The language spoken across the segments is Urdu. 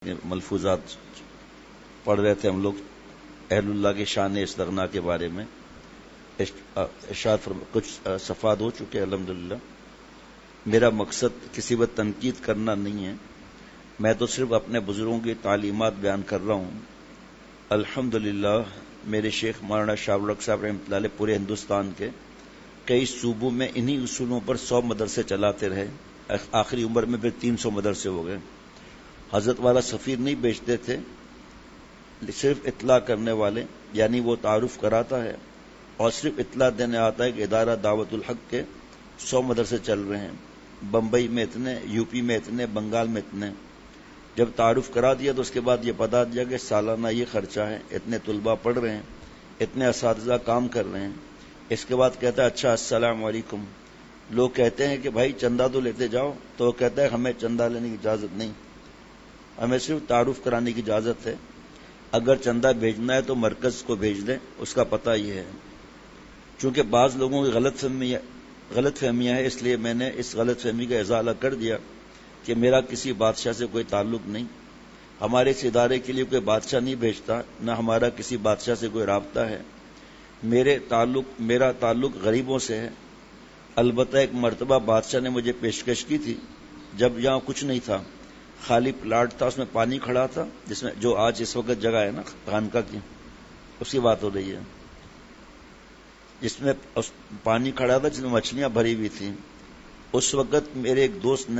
ملفوظات پڑھ رہے تھے ہم لوگ اہل اللہ کے شان استغنا کے بارے میں. ارشاد کچھ صفحات ہو چکے الحمدللہ. میرا مقصد کسی پر تنقید کرنا نہیں ہے، میں تو صرف اپنے بزرگوں کی تعلیمات بیان کر رہا ہوں. الحمدللہ میرے شیخ مولانا شاہ الحق صاحب رحمۃ اللہ علیہ پورے ہندوستان کے کئی صوبوں میں انہی اصولوں پر 100 مدرسے چلاتے رہے. آخری عمر میں پھر 300 مدرسے ہو گئے. حضرت والا سفیر نہیں بیچتے تھے، صرف اطلاع کرنے والے، یعنی وہ تعارف کراتا ہے اور صرف اطلاع دینے آتا ہے کہ ادارہ دعوت الحق کے 100 مدرسے چل رہے ہیں، بمبئی میں اتنے، یو پی میں اتنے، بنگال میں اتنے. جب تعارف کرا دیا تو اس کے بعد یہ بتا دیا کہ سالانہ یہ خرچہ ہے، اتنے طلباء پڑھ رہے ہیں، اتنے اساتذہ کام کر رہے ہیں. اس کے بعد کہتا ہے اچھا السلام علیکم. لوگ کہتے ہیں کہ بھائی چندہ تو لیتے جاؤ، تو وہ کہتا ہے ہمیں چندہ لینے کی اجازت نہیں، ہمیں صرف تعارف کرانے کی اجازت ہے. اگر چندہ بھیجنا ہے تو مرکز کو بھیج دیں، اس کا پتہ یہ ہے. چونکہ بعض لوگوں کی غلط فہمیاں ہیں، اس لیے میں نے اس غلط فہمی کا ازالہ کر دیا کہ میرا کسی بادشاہ سے کوئی تعلق نہیں. ہمارے اس ادارے کے لیے کوئی بادشاہ نہیں بھیجتا، نہ ہمارا کسی بادشاہ سے کوئی رابطہ ہے. میرا تعلق غریبوں سے ہے. البتہ ایک مرتبہ بادشاہ نے مجھے پیشکش کی تھی، جب یہاں کچھ نہیں تھا، خالی پلاٹ تھا، اس میں پانی کھڑا تھا، جس میں جو آج اس وقت جگہ ہے نا خانقاہ کی، اس کی بات ہو رہی ہے، جس میں پانی کھڑا تھا، جس میں مچھلیاں بھری ہوئی تھیں. اس وقت میرے ایک دوست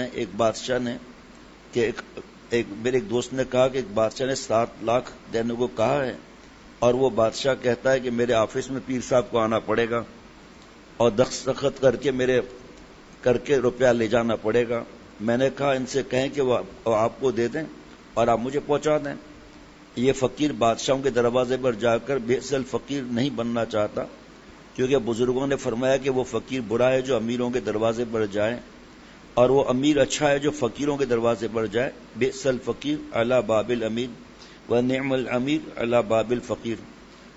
نے کہا کہ ایک بادشاہ نے 7 لاکھ دینے کو کہا ہے، اور وہ بادشاہ کہتا ہے کہ میرے آفس میں پیر صاحب کو آنا پڑے گا اور دستخط کر کے روپیہ لے جانا پڑے گا. میں نے کہا ان سے کہیں کہ وہ آپ کو دے دیں اور آپ مجھے پہنچا دیں. یہ فقیر بادشاہوں کے دروازے پر جا کر بے اصل فقیر نہیں بننا چاہتا، کیونکہ بزرگوں نے فرمایا کہ وہ فقیر برا ہے جو امیروں کے دروازے پر جائے، اور وہ امیر اچھا ہے جو فقیروں کے دروازے پر جائے. بے اصل فقیر علی باب الامیر و نعم الامیر علی باب الفقیر.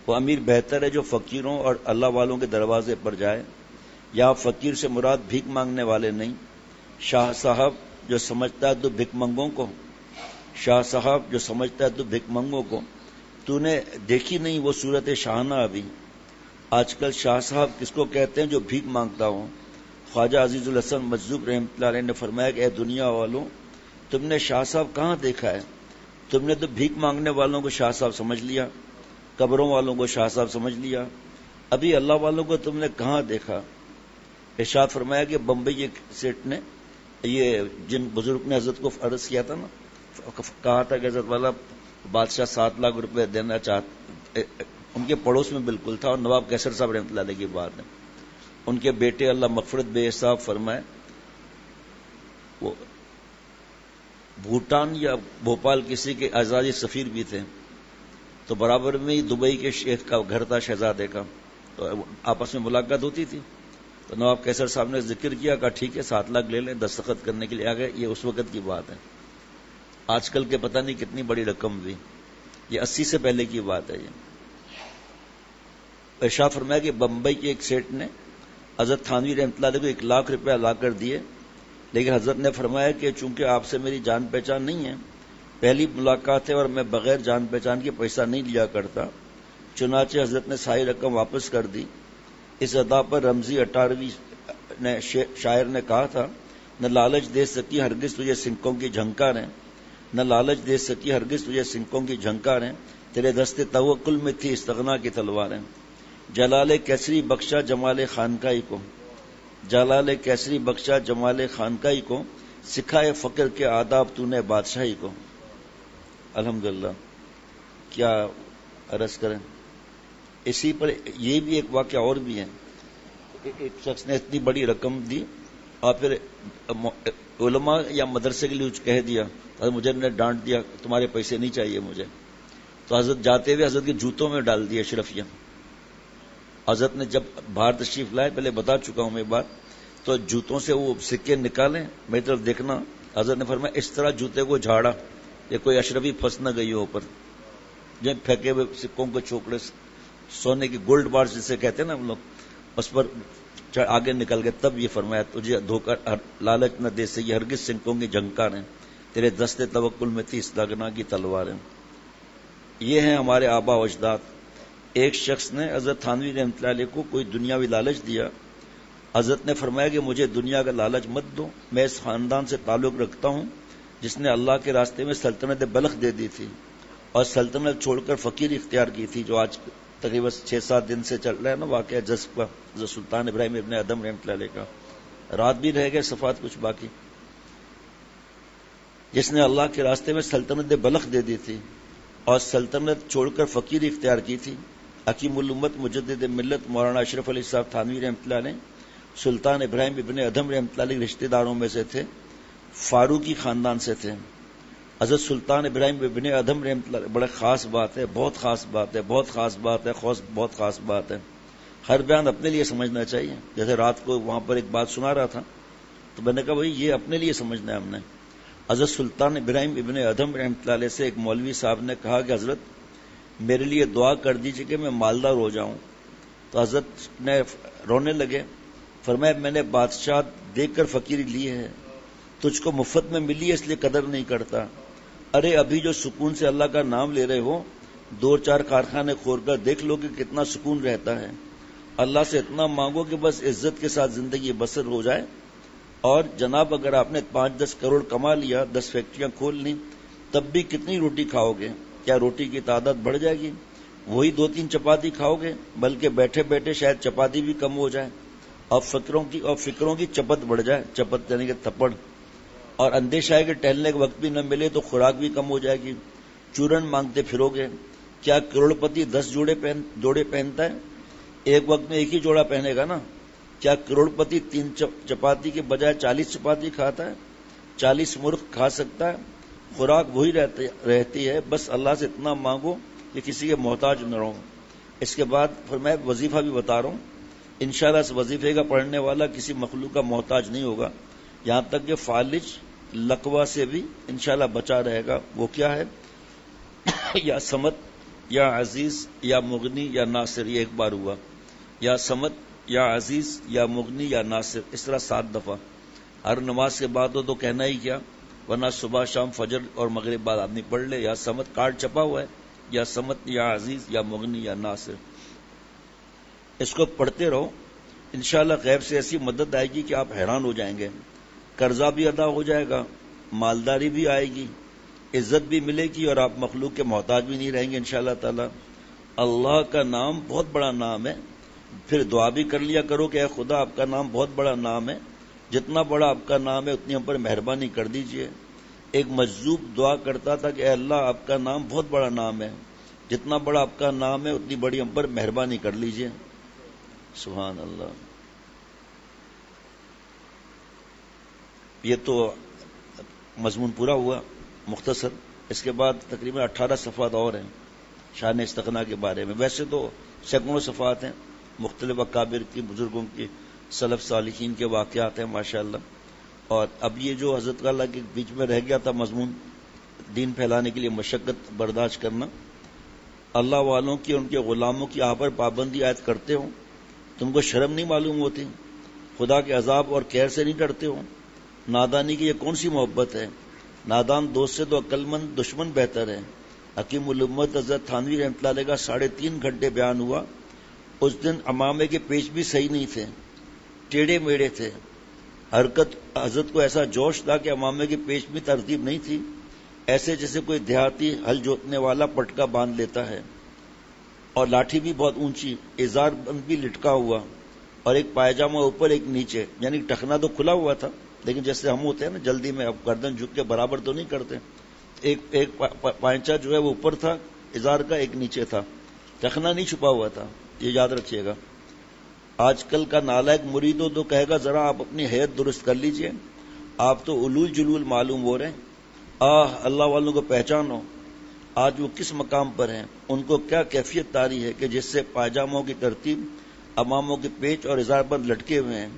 وہ امیر بہتر ہے جو فقیروں اور اللہ والوں کے دروازے پر جائے. یہاں فقیر سے مراد بھیک مانگنے والے نہیں. شاہ صاحب جو سمجھتا ہے تو بھیک منگوں کو تو نے دیکھی نہیں وہ صورت شاہانہ. ابھی آج کل شاہ صاحب کس کو کہتے ہیں؟ جو بھیک مانگتا ہوں. خواجہ عزیز الحسن مجذوب رحمۃ اللہ علیہ نے فرمایا کہ اے دنیا والوں، تم نے شاہ صاحب کہاں دیکھا ہے؟ تم نے تو بھیک مانگنے والوں کو شاہ صاحب سمجھ لیا، قبروں والوں کو شاہ صاحب سمجھ لیا. ابھی اللہ والوں کو تم نے کہاں دیکھا؟ ارشاد فرمایا کہ بمبئی ایک سیٹ نے، یہ جن بزرگ نے حضرت کو عرض کیا تھا نا، کہا تھا کہ حضرت والا بادشاہ 7 لاکھ روپے دینا چاہتے، ان کے پڑوس میں بالکل تھا، اور نواب کیسر صاحب رحمۃ اللہ علیہ کی بات ہے. ان کے بیٹے اللہ مغفرت بے حساب فرمائے، وہ بھوٹان یا بھوپال کسی کے اعزازی سفیر بھی تھے. تو برابر میں ہی دبئی کے شیخ کا گھر تھا، شہزادے کا، تو آپس میں ملاقات ہوتی تھی. تو نواب کیسر صاحب نے ذکر کیا، کہا ٹھیک ہے 7 لاکھ لے لیں، دستخط کرنے کے لیے آ گئے. یہ اس وقت کی بات ہے، آج کل کے پتہ نہیں کتنی بڑی رقم ہوئی، یہ 80 سے پہلے کی بات ہے. یہ ارشاد فرمایا کہ بمبئی کے ایک سیٹ نے حضرت تھانوی رحمۃ اللہ علیہ کو 1 لاکھ روپیہ لا کر دیے، لیکن حضرت نے فرمایا کہ چونکہ آپ سے میری جان پہچان نہیں ہے، پہلی ملاقات ہے اور میں بغیر جان پہچان کے پیسہ نہیں لیا کرتا، چنانچہ حضرت نے ساری رقم واپس کر دی. اس ادا پر رمزی اٹاروی نے شاعر نے کہا تھا، نہ لالچ دے سکی ہرگز تجھے سنکوں کی جھنکاریں، نہ لالچ دے سکی ہرگز تجھے سنکوں کی جھنکاریں، تیرے دست توکل میں تھی استغنا کی تلواریں. جلال کیسری بخشا جمال خانقاہی کو، جلال کیسری بخشا جمال خانقاہی کو، سکھائے فقر کے آداب تو نے بادشاہی کو. الحمدللہ کیا عرض کریں. اسی پر یہ بھی ایک واقعہ اور بھی ہے. ایک شخص نے اتنی بڑی رقم دی اور پھر علماء یا مدرسے کے لیے کہہ دیا، مجھے نے ڈانٹ دیا تمہارے پیسے نہیں چاہیے مجھے. تو حضرت جاتے ہوئے حضرت کے جوتوں میں ڈال دیا اشرفیہ. حضرت نے جب باہر تشریف لائے، پہلے بتا چکا ہوں میں بات، تو جوتوں سے وہ سکے نکالیں، میری طرف دیکھنا. حضرت نے فرمایا اس طرح جوتے کو جھاڑا کہ کوئی اشرفی پھنس نہ گئی ہو اوپر. جب پھینکے ہوئے سکوں کو چھوکڑے سونے کی گولڈ بار جسے کہتے ہیں نا ہم لوگ، اس پر آگے نکل گئے. تب یہ فرمایا تجھے دھوکہ لالچ نہ دے سکی ہرگز سنکوں کی جھنکاریں، تیرے دست توکل میں تھی استغنا کی تلواریں. یہ ہیں ہمارے آبا و اجداد. ایک شخص نے حضرت تھانوی رحمۃ اللہ علیہ کو کوئی دنیاوی لالچ دیا. حضرت نے فرمایا کہ مجھے دنیا کا لالچ مت دو، میں اس خاندان سے تعلق رکھتا ہوں جس نے اللہ کے راستے میں سلطنت بلخ دے دی تھی اور سلطنت چھوڑ کر فقیر اختیار کی تھی، جو آج تقریباً 6-7 دن سے چل رہا ہے نا واقعہ جذب کا، حضرت سلطان ابراہیم ابن ادم رحمۃ اللہ علیہ کا. رات بھی رہ گئے صفات کچھ باقی. جس نے اللہ کے راستے میں سلطنت بلخ دے دی تھی اور سلطنت چھوڑ کر فقیر اختیار کی تھی. حکیم الامت مجدد ملت مولانا اشرف علی صاحب تھانوی رحمۃ اللہ علیہ سلطان ابراہیم ابن ادم رحمۃ اللہ علیہ رشتہ داروں میں سے تھے، فاروقی خاندان سے تھے. حضرت سلطان ابراہیم ابن ادم رحمۃ اللہ بڑا خاص بات ہے، بہت خاص بات ہے، بہت خاص بات ہے، بہت خاص بات ہے. ہر بیان اپنے لیے سمجھنا چاہیے. جیسے رات کو وہاں پر ایک بات سنا رہا تھا تو میں نے کہا بھائی یہ اپنے لیے سمجھنا ہے ہم نے. حضرت سلطان ابراہیم ابن ادم رحمۃ اللہ علیہ سے ایک مولوی صاحب نے کہا کہ حضرت میرے لیے دعا کر دیجیے کہ میں مالدار ہو جاؤں. تو حضرت نے رونے لگے. فرمایا میں نے بادشاہ دیکھ کر فقیری لی ہے، تجھ کو مفت میں ملی ہے اس لیے قدر نہیں کرتا. ارے ابھی جو سکون سے اللہ کا نام لے رہے ہو 2-4 کارخانے کھول کر دیکھ لو کہ کتنا سکون رہتا ہے. اللہ سے اتنا مانگو کہ بس عزت کے ساتھ زندگی بسر ہو جائے. اور جناب اگر آپ نے 5-10 کروڑ کما لیا، 10 فیکٹریاں کھول لی، تب بھی کتنی روٹی کھاؤ گے؟ کیا روٹی کی تعداد بڑھ جائے گی؟ وہی 2-3 چپاتی کھاؤ گے، بلکہ بیٹھے بیٹھے شاید چپاتی بھی کم ہو جائے اور فکروں کی چپت بڑھ جائے. چپت یعنی کہ تھپڑ. اور اندیشہ ہے کہ ٹہلنے کا وقت بھی نہ ملے تو خوراک بھی کم ہو جائے گی. چورن مانگتے پھرو گے. کیا کروڑ پتی 10 جوڑے پہنتا ہے؟ ایک وقت میں ایک ہی جوڑا پہنے گا نا. کیا کروڑ پتی 3 چپاتی کے بجائے 40 چپاتی کھاتا ہے؟ 40 مرغ کھا سکتا ہے. خوراک وہی رہتی ہے. بس اللہ سے اتنا مانگو کہ کسی کے محتاج نہ رہو. اس کے بعد فرمایا وظیفہ بھی بتا رہا ہوں، انشاءاللہ اس وظیفے کا پڑھنے والا کسی مخلوق کا محتاج نہیں ہوگا، یہاں تک کہ فالج لقوہ سے بھی انشاءاللہ بچا رہے گا. وہ کیا ہے؟ یا سمت یا عزیز یا مغنی یا ناصر. یہ ایک بار ہوا. یا سمت یا عزیز یا مغنی یا ناصر، اس طرح 7 دفعہ. ہر نماز کے بعد ہو تو کہنا ہی کیا، ورنہ صبح شام فجر اور مغرب بعد آدمی پڑھ لے. یا سمت کارڈ چھپا ہوا ہے، یا سمت یا عزیز یا مغنی یا ناصر. اس کو پڑھتے رہو، انشاءاللہ غیب سے ایسی مدد آئے گی کہ آپ حیران ہو جائیں گے. قرضہ بھی ادا ہو جائے گا، مالداری بھی آئے گی، عزت بھی ملے گی، اور آپ مخلوق کے محتاج بھی نہیں رہیں گے انشاءاللہ تعالی. اللہ کا نام بہت بڑا نام ہے. پھر دعا بھی کر لیا کرو کہ اے خدا آپ کا نام بہت بڑا نام ہے، جتنا بڑا آپ کا نام ہے اتنی ہم پر مہربانی کر دیجئے. ایک مجذوب دعا کرتا تھا کہ اے اللہ آپ کا نام بہت بڑا نام ہے، جتنا بڑا آپ کا نام ہے اتنی بڑی ہم پر مہربانی کر لیجئے. سبحان اللہ. یہ تو مضمون پورا ہوا مختصر. اس کے بعد تقریباً 18 صفحات اور ہیں شان استغنا کے بارے میں. ویسے تو سینکڑوں صفحات ہیں، مختلف اکابر کی، بزرگوں کی، سلف صالحین کے واقعات ہیں ماشاءاللہ. اور اب یہ جو حضرت اللہ کے بیچ میں رہ گیا تھا مضمون، دین پھیلانے کے لیے مشقت برداشت کرنا. اللہ والوں کی، ان کے غلاموں کی آپ پر پابندی عائد کرتے ہو، تم کو شرم نہیں معلوم ہوتی؟ خدا کے عذاب اور قہر سے نہیں ڈرتے ہو؟ نادانی کی یہ کون سی محبت ہے؟ نادان دوست سے تو عقل مند دشمن بہتر ہے. حکیم الامت حضرت تھانوی رحمۃ اللہ علیہ کا 3.5 گھنٹے بیان ہوا. اس دن امامے کے پیچ بھی صحیح نہیں تھے، ٹیڑھے میڑے تھے. حرکت حضرت کو ایسا جوش تھا کہ امامے کے پیچ میں ترتیب نہیں تھی، ایسے جیسے کوئی دیہاتی ہل جوتنے والا پٹکا باندھ لیتا ہے. اور لاٹھی بھی بہت اونچی، ازار بند بھی لٹکا ہوا، اور ایک پائجامہ اوپر ایک نیچے، یعنی ٹخنا تو کھلا ہوا تھا لیکن جیسے ہم ہوتے ہیں نا جلدی میں، اب گردن جھک کے برابر تو نہیں کرتے. ایک پائنچا جو ہے وہ اوپر تھا ازار کا، ایک نیچے تھا، ٹخنا نہیں چھپا ہوا تھا. یہ یاد رکھیے گا. آج کل کا نالائق مرید ہو تو کہے گا ذرا آپ اپنی حیت درست کر لیجئے، آپ تو علول جلول معلوم ہو رہے ہیں. اللہ والوں کو پہچانو، آج وہ کس مقام پر ہیں، ان کو کیا کیفیت طاری ہے کہ جس سے پائجاموں کی ترتیب، اماموں کے پیچ اور ازار بند لٹکے ہوئے ہیں.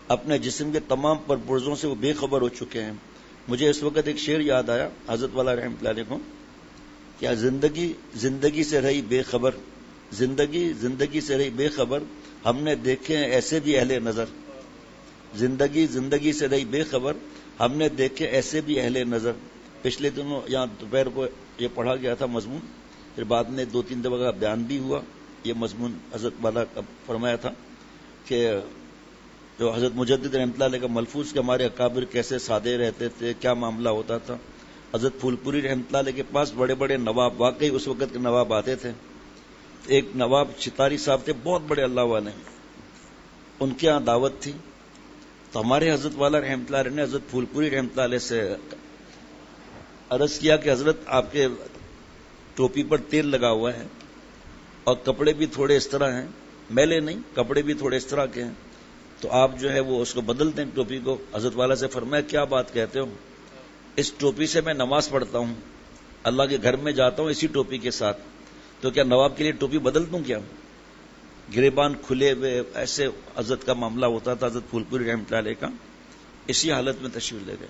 اپنے جسم کے تمام پرپرزوں سے وہ بے خبر ہو چکے ہیں. مجھے اس وقت ایک شعر یاد آیا حضرت والا رحمۃ اللہ علیہ کو. کیا زندگی سے رہی بے خبر، زندگی سے رہی بے خبر، ہم نے دیکھے ہیں ایسے بھی اہل نظر. زندگی سے رہی بے خبر، ہم نے دیکھے ایسے بھی اہل نظر. پچھلے دنوں یہاں دوپہر کو یہ پڑھا گیا تھا مضمون، پھر بعد میں 2-3 دفعہ کا بیان بھی ہوا. یہ مضمون حضرت والا کا فرمایا تھا کہ جو حضرت مجدد رحمۃ اللہ علیہ کا ملفوظ کہ ہمارے اکابر کیسے سادے رہتے تھے، کیا معاملہ ہوتا تھا. حضرت پھول پوری رحمۃ اللہ علیہ کے پاس بڑے بڑے نواب، واقعی اس وقت کے نواب آتے تھے. ایک نواب چتاری صاحب تھے، بہت بڑے اللہ والے، ان کے ہاں دعوت تھی. تو ہمارے حضرت والا رحمۃ اللہ علیہ نے حضرت پھول پوری رحمۃ اللہ علیہ سے عرض کیا کہ حضرت آپ کے ٹوپی پر تیل لگا ہوا ہے اور کپڑے بھی تھوڑے اس طرح ہیں، میلے نہیں، کپڑے بھی تھوڑے اس طرح کے ہیں، تو آپ جو ہے وہ اس کو بدل دیں ٹوپی کو. حضرت والا سے فرمایا کیا بات کہتے ہو، اس ٹوپی سے میں نماز پڑھتا ہوں، اللہ کے گھر میں جاتا ہوں اسی ٹوپی کے ساتھ، تو کیا نواب کے لیے ٹوپی بدل دوں کیا؟ گریبان کھلے ہوئے ایسے حضرت کا معاملہ ہوتا تھا. حضرت پھول پوری رحمۃ اللہ علیہ کا اسی حالت میں تشریف لے گئے.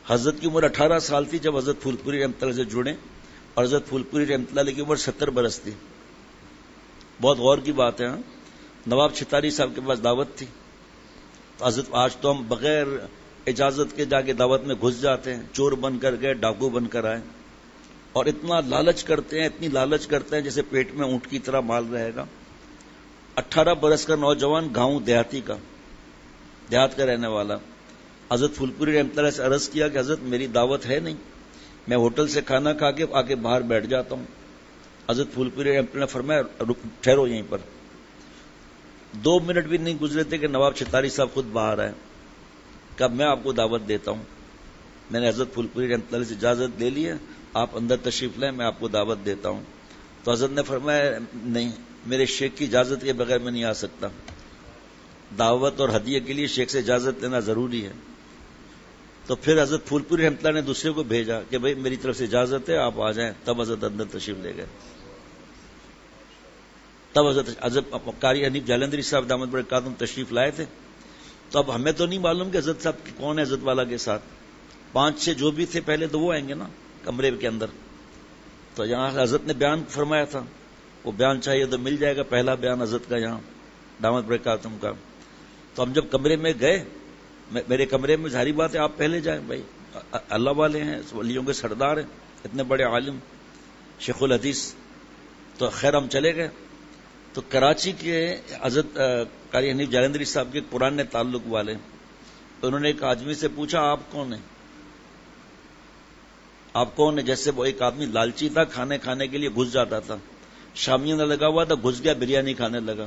حضرت کی عمر 18 سال تھی جب حضرت پھول پوری رحمۃ اللہ سے جڑے، اور حضرت پھول پوری رحمۃ اللہ علیہ کی عمر 70 برس تھی. بہت غور کی بات ہے. نواب چھتاری صاحب کے پاس دعوت تھی. حضرت آج تو ہم بغیر اجازت کے جا کے دعوت میں گھس جاتے ہیں، چور بن کر گئے، ڈاکو بن کر آئے، اور اتنا لالچ کرتے ہیں، اتنی لالچ کرتے ہیں جیسے پیٹ میں اونٹ کی طرح مال رہے گا. 18 برس کا نوجوان، گاؤں دیہاتی کا، دیہات کا رہنے والا، حضرت پھول پوری رحمۃ اللہ سے عرض کیا کہ حضرت میری دعوت ہے نہیں، میں ہوٹل سے کھانا کھا کے آ کے باہر بیٹھ جاتا ہوں. حضرت پھول پوری رحمۃ اللہ نے فرمایا ٹھہرو یہیں پر. 2 منٹ بھی نہیں گزرے تھے کہ نواب چھتاری صاحب خود باہر آئے. کب میں آپ کو دعوت دیتا ہوں. میں نے حضرت پھول پوری رحمۃ اللہ سے اجازت لے لی ہے، آپ اندر تشریف لیں، میں آپ کو دعوت دیتا ہوں. تو حضرت نے فرمایا نہیں، میرے شیخ کی اجازت کے بغیر میں نہیں آ سکتا. دعوت اور ہدیے کے لیے شیخ سے اجازت لینا ضروری ہے. تو پھر حضرت پھول پوری رحمۃ اللہ نے دوسرے کو بھیجا کہ بھائی میری طرف سے اجازت ہے، آپ آ جائیں. تب حضرت اندر تشریف لے گئے. تب حضرت قاری حنیف جالندری صاحب دامت برکاتہم تشریف لائے تھے. تو اب ہمیں تو نہیں معلوم کہ حضرت صاحب کون ہے حضرت والا کے ساتھ. 5-6 جو بھی تھے پہلے تو وہ آئیں گے نا کمرے کے اندر. تو یہاں حضرت نے بیان فرمایا تھا، وہ بیان چاہیے تو مل جائے گا، پہلا بیان حضرت کا یہاں دامت برکاتہم کا. تو ہم جب کمرے میں گئے، میرے کمرے میں ظاہری بات ہے آپ پہلے جائیں، بھائی اللہ والے ہیں، ولیوں کے سردار ہیں، اتنے بڑے عالم شیخ الحدیث. تو خیر ہم چلے گئے. تو کراچی کے حضرت قاری حنیف جالندری صاحب کے پرانے تعلق والے، تو انہوں نے ایک آدمی سے پوچھا آپ کون ہیں، آپ کون ہیں. جیسے وہ ایک آدمی لالچی تھا، کھانے کے لیے گھس جاتا تھا، شامیانہ لگا ہوا تھا، گھس گیا بریانی کھانے لگا.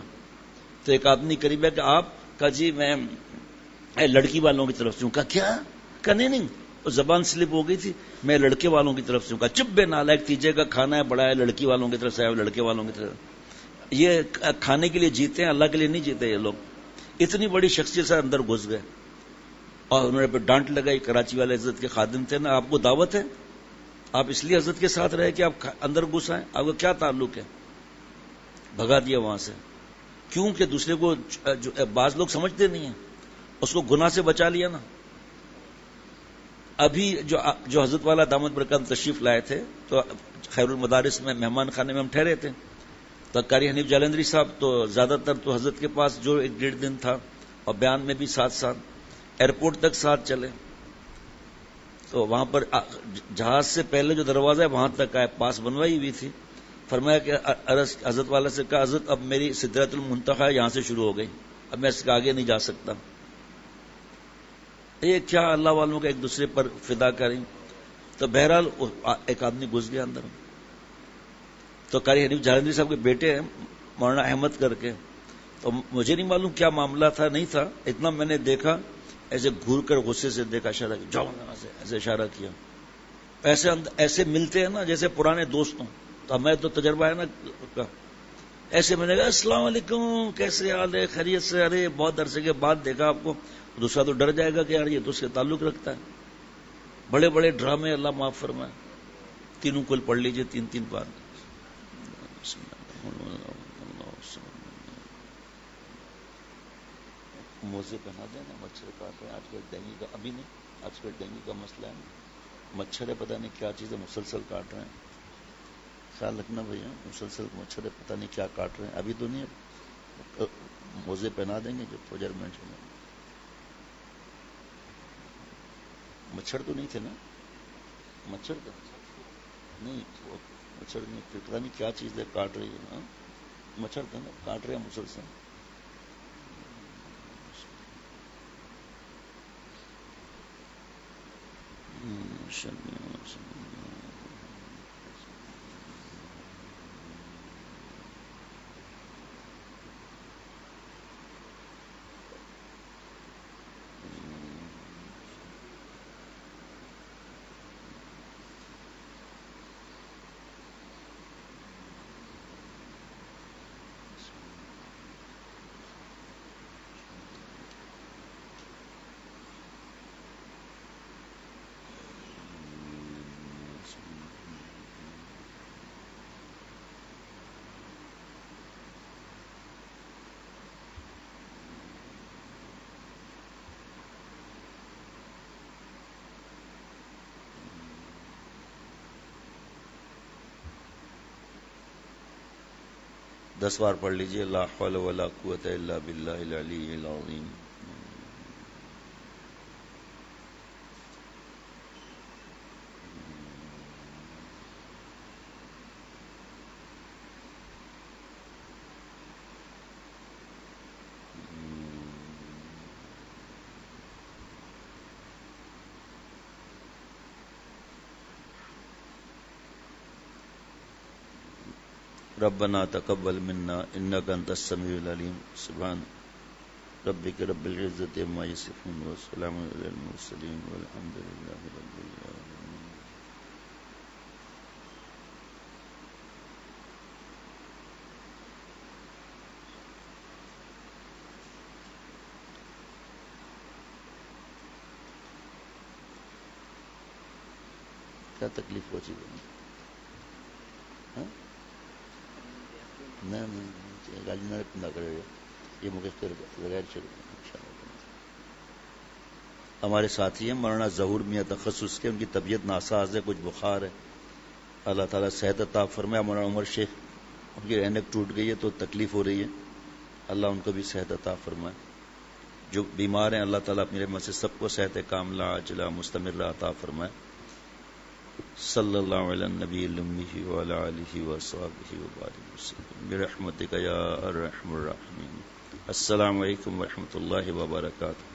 تو ایک آدمی قریب ہے کہ آپ کا جی میں لڑکی والوں کی طرف سے ہوں. کہا کیا؟ کہا نہیں، زبان سلپ ہو گئی تھی، میں لڑکے والوں کی طرف سے ہوں. کہا چپ بے نالائق، تیجے کا کھانا ہے، بڑا ہے، لڑکی والوں کی طرف سے آیا، لڑکے والوں کی طرف. یہ کھانے کے لیے جیتے ہیں، اللہ کے لیے نہیں جیتے یہ لوگ. اتنی بڑی شخصیت سے اندر گھس گئے اور انہوں نے پھر ڈانٹ لگائی. کراچی والے حضرت کے خادم تھے نا، آپ کو دعوت ہے، آپ اس لیے حضرت کے ساتھ رہے کہ آپ اندر گھس آئیں، آپ کا کیا تعلق ہے. بھگا دیا وہاں سے. کیوں کہ دوسرے کو بعض لوگ سمجھتے نہیں ہیں، اس کو گناہ سے بچا لیا نا. ابھی جو حضرت والا دامت برکاتہم تشریف لائے تھے تو خیر المدارس میں مہمان خانے میں ہم ٹھہرے تھے. تو قاری حنیف جالندری صاحب تو زیادہ تر تو حضرت کے پاس جو 1-1.5 دن تھا، اور بیان میں بھی ساتھ ایئرپورٹ تک ساتھ چلے. تو وہاں پر جہاز سے پہلے جو دروازہ ہے وہاں تک آئے، پاس بنوائی ہوئی تھی. فرمایا کہ حضرت والا سے کہا حضرت اب میری سدرۃ المنتہا یہاں سے شروع ہو گئی، اب میں اس کے آگے نہیں جا سکتا. یہ کیا اللہ والوں کا ایک دوسرے پر فدا کریں. تو بہرحال ایک آدمی گھس گیا اندر. تو قاری حنیف جالندری صاحب کے بیٹے ہیں مولانا احمد کر کے. تو مجھے نہیں معلوم کیا معاملہ تھا نہیں تھا، اتنا میں نے دیکھا، ایسے گھور کر غصے سے دیکھا، اشارہ کیا جاؤ یہاں سے، ایسے اشارہ کیا. ایسے ملتے ہیں نا جیسے پرانے دوستوں. تو ہمیں تو تجربہ ہے نا. ایسے میں نے کہا السلام علیکم، کیسے حال ہے، خیریت سے؟ ارے بہت عرصے کے بعد دیکھا آپ کو. دوسرا تو ڈر جائے گا کہ یار یہ تو اس سے تعلق رکھتا ہے. بڑے بڑے ڈرامے اللہ معاف فرمائے. تینوں کل پڑھ لیجئے 3 بار. موزے پہنا دیں نا، مچھر کاٹ رہے ہیں آج کل. ڈینگی کا ابھی نہیں، آج کل ڈینگی کا مسئلہ ہے، مچھر ہے، پتہ نہیں کیا چیز ہے، مسلسل کاٹ رہے ہیں. خیال رکھنا بھیا، مسلسل مچھر ہے، پتہ نہیں کیا کاٹ رہے ہیں. ابھی تو نہیں، موزے پہنا دیں گے جو فجر میں چھوڑیں. مچھر تو نہیں تھے نا؟ مچھر کا نہیں، وہ مچھر نہیں، پتا نہیں کیا چیز ہے کاٹ رہی ہے. مچھر کا کاٹ رہے ہیں مسلسل. دس بار پڑھ لیجئے لا حول ولا قوت الا باللہ العلی العظیم. ربنا تقبل منا انك انت السميع العليم. سبحان ربك رب العزة عما يصفون وسلام على المرسلين والحمد لله رب العالمين. کیا تکلیف پہنچی گئی؟ گاڑی نہ کرے یہ مقصد بغیر چلے. ہمارے ساتھی ہیں مولانا ظہور میاں تخصص کے، ان کی طبیعت ناساز ہے، کچھ بخار ہے. اللہ تعالیٰ صحت عطا فرمائے. مولانا عمر شیخ ان کی اینک ٹوٹ گئی ہے تو تکلیف ہو رہی ہے، اللہ ان کو بھی صحت عطا فرمائے. جو بیمار ہیں اللہ تعالیٰ اپنی رحمت سے سب کو صحت کاملہ عاجلہ مستمرہ عطا فرمائے. صلی اللہ علی النبی الامی وعلی آلہ وصحبہ وبارک وسلم برحمتک یا ارحم الراحمین. السلام علیکم ورحمۃ اللہ وبرکاتہ.